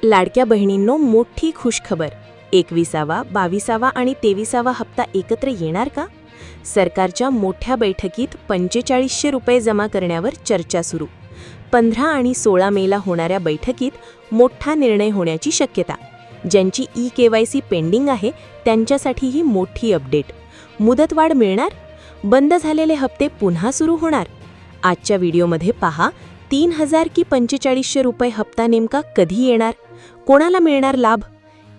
लाडक्या बहिणींनो, मोठी खुशखबर. 21वा, 22वा आणि 23वा हप्ता एकत्र येणार का? सरकारच्या मोठ्या बैठकीत 4500 रुपये जमा करण्यावर चर्चा सुरू. 15 आणि 16 मेला होणाऱ्या बैठकीत मोठा निर्णय होण्याची शक्यता. ज्यांची ई-केवायसी पेंडिंग आहे त्यांच्यासाठी ही मोठी अपडेट. मुदतवाढ मिळणार? बंद झालेले हप्ते पुन्हा सुरू होणार? आजच्या व्हिडिओमध्ये पहा, 3000 की 4500 रुपये हप्ता नेमका कधी येणार? कोणाला मिळणार लाभ?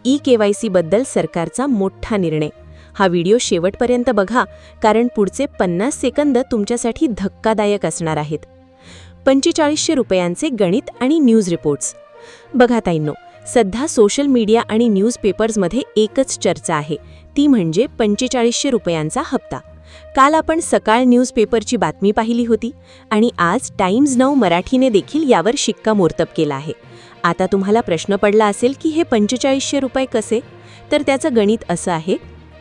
ई-केवायसी बद्दल सरकारचा मोठा निर्णय. हा व्हिडिओ शेवटपर्यंत बघा, कारण पुढचे 50 सेकंद तुमच्यासाठी धक्कादायक असणार आहेत. 4500 रुपयांचे गणित आणि न्यूज रिपोर्ट्स. बघा ताईंनो, सध्या सोशल मीडिया आणि न्यूजपेपर्समध्ये एकच चर्चा आहे, ती म्हणजे 4500 रुपयांचा हप्ता. काल आपण सकाळ न्यूजपेपरची बातमी पाहिली होती आणि आज टाइम्स नाऊ मराठीने देखील यावर शिक्कामोर्तब केला आहे. आता तुम्हाला प्रश्न पडला असेल की हे 4500 रुपये कसे? तर त्याचं गणित असं आहे: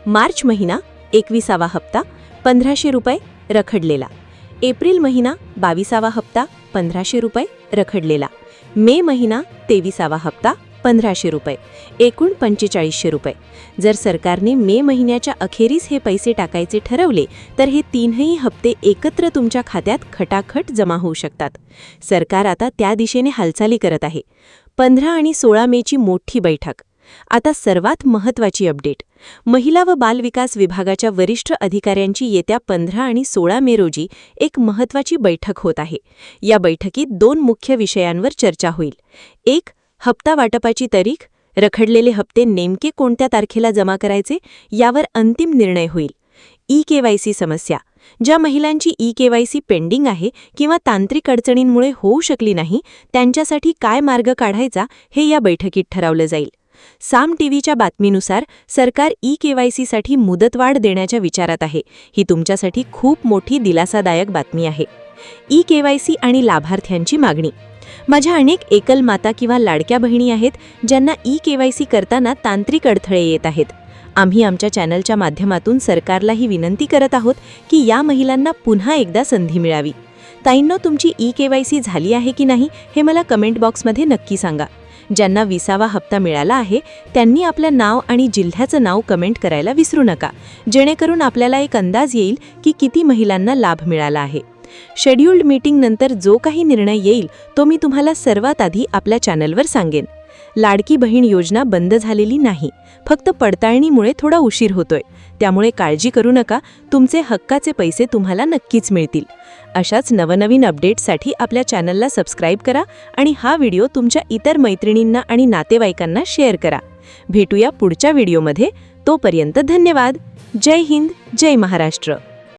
मार्च महिना 21वा हप्ता 1500 रुपये रखडलेला, एप्रिल महिना 22वा हप्ता 1500 रुपये रखडलेला, मे महिना 23वा हप्ता 1500 रुपये, एकूण 4500 रुपये. जर सरकारने मे महिन्याच्या अखेरीस हे पैसे टाकायचे ठरवले तर हे तीनही हप्ते एकत्र तुमच्या खात्यात खटाखट जमा होऊ शकतात. सरकार आता त्या दिशेने हालचाली करत आहे. 15 आणि 16 मेची मोठी बैठक. आता सर्वात महत्त्वाची अपडेट. महिला व बालविकास विभागाच्या वरिष्ठ अधिकाऱ्यांची येत्या 15 आणि 16 मे रोजी एक महत्त्वाची बैठक होत आहे. या बैठकीत 2 मुख्य विषयांवर चर्चा होईल. एक, हप्ता वाटपाची तारीख. रखडलेले हप्ते नेमके कोणत्या तारखेला जमा करायचे यावर अंतिम निर्णय होईल. ई-केवायसी समस्या. ज्या महिलांची ई-केवायसी पेंडिंग आहे किंवा तांत्रिक अडचणींमुळे होऊ शकली नाही, त्यांच्यासाठी काय मार्ग काढायचा हे या बैठकीत ठरवलं जाईल. साम टीव्हीच्या बातमीनुसार सरकार ई-केवायसीसाठी मुदतवाढ देण्याच्या विचारात आहे. ही तुमच्यासाठी खूप मोठी दिलासादायक बातमी आहे. ई-केवायसी आणि लाभार्थ्यांची मागणी. माझ्या अनेक एकल माता किंवा लाडक्या बहिणी आहेत ज्यांना ई-केवायसी करताना तांत्रिक अडथळे येत आहेत. आम्ही आमच्या चॅनलच्या माध्यमातून सरकारला ही विनंती करत आहोत की या महिलांना पुन्हा एकदा संधी मिळावी. ताईंनो, तुमची ई-केवायसी झाली आहे की नाही हे मला कमेंट बॉक्समध्ये नक्की सांगा. ज्यांना 20वा हप्ता मिळाला आहे त्यांनी आपलं नाव आणि जिल्ह्याचं नाव कमेंट करायला विसरू नका, जेणेकरून आपल्याला एक अंदाज येईल की किती महिलांना लाभ मिळाला आहे. शेड्यूल्ड मीटिंग नंतर जो काही निर्णय येईल तो मी तुम्हाला सर्वात आधी आपल्या चॅनलवर सांगेन. लाडकी बहीण योजना बंद झालेली नाही, फक्त पडताळणीमुळे थोडा उशीर होतोय. त्यामुळे काळजी करू नका, तुमचे हक्काचे पैसे तुम्हाला नक्कीच मिळतील. अशाच नवनवीन अपडेट्ससाठी आपल्या चॅनलला सबस्क्राईब करा आणि हा व्हिडिओ तुमच्या इतर मैत्रिणींना आणि नातेवाईकांना शेअर करा. भेटूया पुढच्या व्हिडिओमध्ये. तोपर्यंत धन्यवाद. जय हिंद, जय महाराष्ट्र.